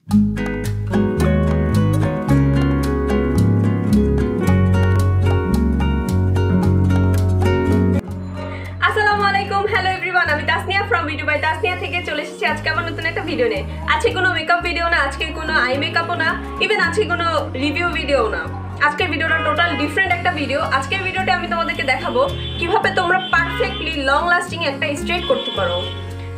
Hello everyone আমি Tasnia from video by Tasnia থেকে চলে এসেছি আজকে আবার নতুন একটা ভিডিও নিয়ে। আজকে কোনো মেকআপ ভিডিও না, আজকে কোনো আই মেকআপও না, ইভেন আজকে কোনো রিভিউ ভিডিও না। আজকের ভিডিওটা টোটাল ডিফারেন্ট একটা ভিডিও। আজকের ভিডিওতে আমি তোমাদেরকে দেখাবো কিভাবে তোমরা পারফেক্টলি লং লাস্টিং একটা স্ট্রেট করতে পারো।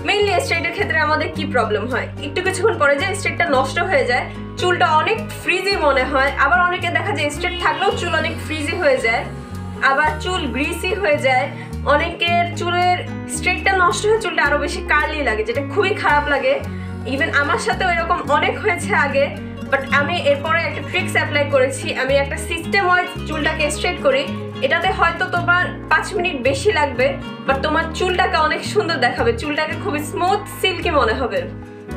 মেইনলি স্ট্রেটের ক্ষেত্রে আমাদের কি প্রবলেম হয়, একটু কিছুক্ষণ পরে যে স্ট্রেটটা নষ্ট হয়ে যায়, চুলটা অনেক ফ্রিজি মনে হয়, আবার অনেকে দেখা যায় স্ট্রেট থাকলেও চুল অনেক ফ্রিজি হয়ে যায়, আবার চুল গ্রিসি হয়ে যায়, অনেকের চুলের স্ট্রেটটা নষ্ট হয়ে চুলটা আরো বেশি কার্লি লাগে, যেটা খুবই খারাপ লাগে। ইভেন আমার সাথে এরকম অনেক হয়েছে আগে, বাট আমি এরপরে একটা ট্রিক্স অ্যাপ্লাই করেছি। আমি একটা সিস্টেম ওয়াইজ চুলটাকে স্ট্রেট করি। এটাতে হয়তো তোমার 5 মিনিট বেশি লাগবে, বাট তোমার চুলটাকে অনেক সুন্দর দেখাবে, চুলটাকে খুবই স্মুথ সিল্কি মনে হবে।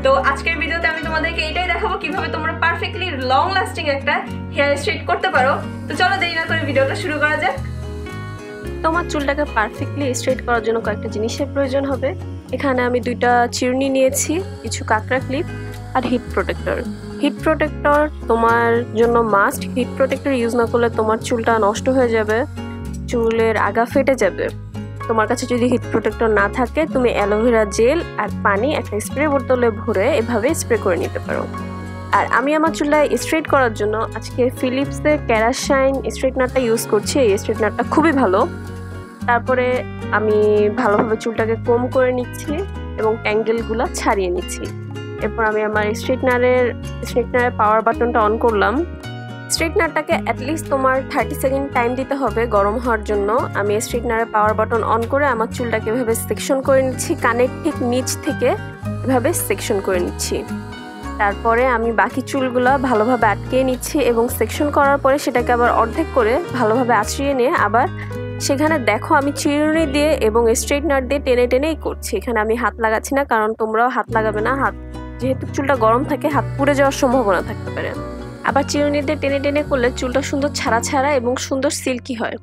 তো আজকের ভিডিওতে আমি তোমাদেরকে এটাই দেখাবো কিভাবে তোমরা পারফেক্টলি লং লাস্টিং একটা হেয়ার স্ট্রেট করতে পারো। তো চলো দেরি না করে ভিডিওটা শুরু করা যাক। তোমার চুলটাকে পারফেক্টলি স্ট্রেট করার জন্য কয়েকটা জিনিসের প্রয়োজন হবে। এখানে আমি 2টা চিরুনি নিয়েছি, কিছু কাঁকড়া ক্লিপ আর হিট প্রোটেক্টর। হিট প্রোটেক্টর তোমার জন্য মাস্ট। হিট প্রোটেক্টর ইউজ না করলে তোমার চুলটা নষ্ট হয়ে যাবে, চুলের আগা ফেটে যাবে। তোমার কাছে যদি হিট প্রোটেক্টর না থাকে, তুমি অ্যালোভেরা জেল আর পানি একটা স্প্রে বোতলে ভরে এভাবে স্প্রে করে নিতে পারো। আর আমি আমার চুলটা স্ট্রেট করার জন্য আজকে ফিলিপসের ক্যারাশাইন স্ট্রেটনারটা ইউজ করছি। এই স্ট্রেটনারটা খুবই ভালো। তারপরে আমি ভালোভাবে চুলটাকে কম করে নিচ্ছি এবং ট্যাঙ্গেলগুলো ছাড়িয়ে নিচ্ছি। এরপর আমি আমার স্ট্রেটনারের পাওয়ার বাটনটা অন করলাম। স্ট্রেটনারটাকে অ্যাটলিস্ট তোমার 30 সেকেন্ড টাইম দিতে হবে গরম হওয়ার জন্য। আমি স্ট্রেটনারের পাওয়ার বাটন অন করে আমার চুলটাকে এভাবে সেকশন করে নিচ্ছি, কানের ঠিক নিচ থেকে এভাবে সেকশন করে নিচ্ছি। তারপরে আমি বাকি চুলগুলো ভালোভাবে আটকে নিচ্ছি এবং সেকশন করার পরে সেটাকে আবার অর্ধেক করে ভালোভাবে আঁচড়িয়ে নিয়ে আবার সেখানে দেখো আমি চিরুনি দিয়ে এবং স্ট্রেটনার দিয়ে টেনে টেনেই করছি। এখানে আমি হাত লাগাচ্ছি না, কারণ তোমরাও হাত লাগাবে না। হাত যেহেতু চুলটা গরম থাকে, হাত পুড়ে যাওয়ার সম্ভাবনা থাকতে পারে। আবার চিরুনি দিয়ে টেনে টেনে করলে চুলটা সুন্দর ছাড়া ছাড়া এবং সুন্দর সিল্কি হয়।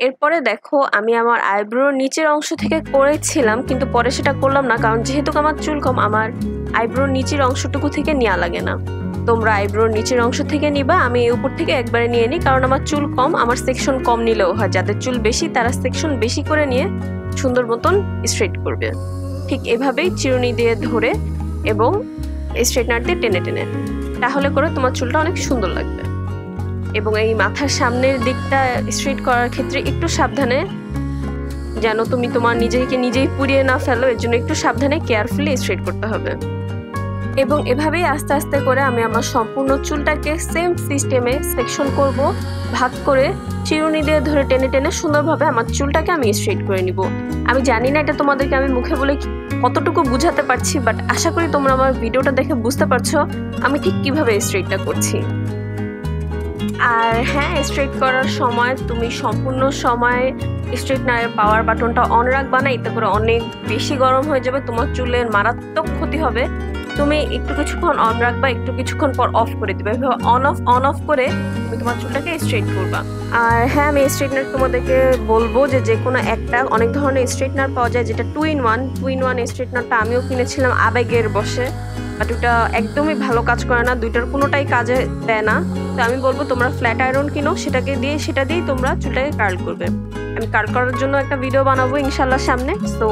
এরপরে দেখো আমি আমার আইব্রোর নিচের অংশ থেকে করেছিলাম, কিন্তু পরে সেটা করলাম না, কারণ যেহেতু আমার চুল কম, আমার আইব্রোর নিচের অংশটুকু থেকে নেওয়া লাগে না। তোমরা আইব্রোর নিচের অংশ থেকে নিবা, আমি উপর থেকে একবারে নিয়ে নিই, কারণ আমার চুল কম, আমার সেকশন কম নিলেও হয়। যাদের চুল বেশি তারা সেকশন বেশি করে নিয়ে সুন্দর মতন স্ট্রেট করবে। ঠিক এভাবেই চিরুনি দিয়ে ধরে এবং স্ট্রেটনার দিয়ে টেনে টেনে, তাহলে করে তোমার চুলটা অনেক সুন্দর লাগবে। এবং এই মাথার সামনের দিকটা স্ট্রেট করার ক্ষেত্রে একটু সাবধানে, যেন তুমি তোমার নিজেই পুড়িয়ে না ফেলো, এর জন্য একটু সাবধানে কেয়ারফুলি স্ট্রেট করতে হবে। এবং এভাবেই আস্তে আস্তে করে আমি আমার সম্পূর্ণ চুলটাকে সেম সিস্টেমে সেকশন করব, ভাগ করে চিরুনি দিয়ে ধরে টেনে টেনে সুন্দরভাবে আমার চুলটাকে আমি স্ট্রেট করে নিব। আমি জানি না এটা তোমাদেরকে আমি মুখে বলে কতটুকু বুঝাতে পারছি, বাট আশা করি তোমরা আমার ভিডিওটা দেখে বুঝতে পারছো আমি ঠিক কিভাবে স্ট্রেটটা করছি। আর হ্যাঁ, স্ট্রেট করার সময় তুমি সম্পূর্ণ সময় স্ট্রেটনারের পাওয়ার বাটনটা অন রাখবা না, এতে করে অনেক বেশি গরম হয়ে যাবে, তোমার চুলের মারাত্মক ক্ষতি হবে। তুমি একটু কিছুক্ষণ অন রাখবা, একটু কিছুক্ষণ পর অফ করে দিবে। অন অফ করে তুমি তোমার চুলটাকে স্ট্রেট করবা। আর হ্যাঁ, আমি স্ট্রেটনার তোমাদেরকে বলবো যে কোনো একটা, অনেক ধরনের স্ট্রেটনার পাওয়া যায়, যেটা 2-in-1 স্ট্রেটনারটা আমিও কিনেছিলাম আবেগের বসে, বাট ওটা একদমই ভালো কাজ করে না, দুইটার কোনোটাই কাজে দেয় না। তো আমি বলবো তোমরা ফ্ল্যাট আয়রন কিনো, সেটা দিয়েই তোমরা চুলটাকে কার্ল করবে। আমি কার্ল করার জন্য একটা ভিডিও বানাবো ইনশাল্লাহ সামনে। তো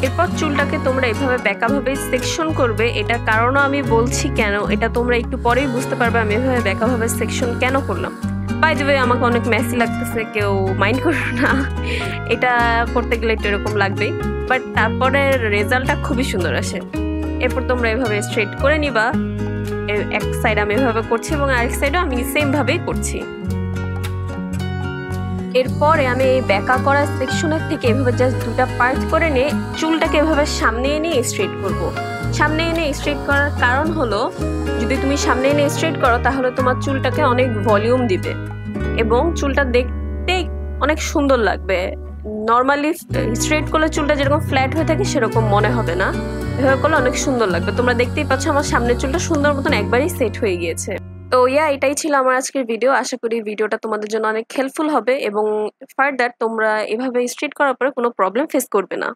এরপর চুলটাকে তোমরা এভাবে বেঁকাভাবে সেকশন করবে। এটা কারণও আমি বলছি কেন, এটা তোমরা একটু পরেই বুঝতে পারবে আমি এভাবে বেঁকাভাবে সেকশন কেন করলাম। বাই দ্য ওয়ে, আমাকে অনেক মেসি লাগতেছে, কেউ মাইন্ড করো না, এটা করতে গেলে একটু এরকম লাগবেই, বাট তারপরে রেজাল্টটা খুবই সুন্দর আসে। এরপর তোমরা এভাবে স্ট্রেট করে নিবা। এক সাইড আমি এভাবে করছি এবং আরেক সাইডও আমি সেম ভাবেই করছি। এরপরে আমি এই বেঁকা করা সেকশনের থেকে এভাবে জাস্ট 2টা পার্ট করে নিয়ে চুলটাকে এভাবে সামনে এনে স্ট্রেট করব। সামনে এনে স্ট্রেট করার কারণ হলো, যদি তুমি সামনে এনে স্ট্রেট করো তাহলে তোমার চুলটাকে অনেক ভলিউম দিবে এবং চুলটা দেখতে অনেক সুন্দর লাগবে। নর্মালি স্ট্রেট করলে চুলটা যেরকম ফ্ল্যাট হয়ে থাকে সেরকম মনে হবে না, এভাবে করলে অনেক সুন্দর লাগবে। তোমরা দেখতেই পাচ্ছ আমার সামনের চুলটা সুন্দর মতন একবারই সেট হয়ে গিয়েছে। তো এটাই ছিল আমার আজকের ভিডিও। আশা করি ভিডিওটা তোমাদের জন্য অনেক হেল্পফুল হবে এবং ফার্দার তোমরা এভাবে স্ট্রেট করার পরে কোনো প্রবলেম ফেস করবে না।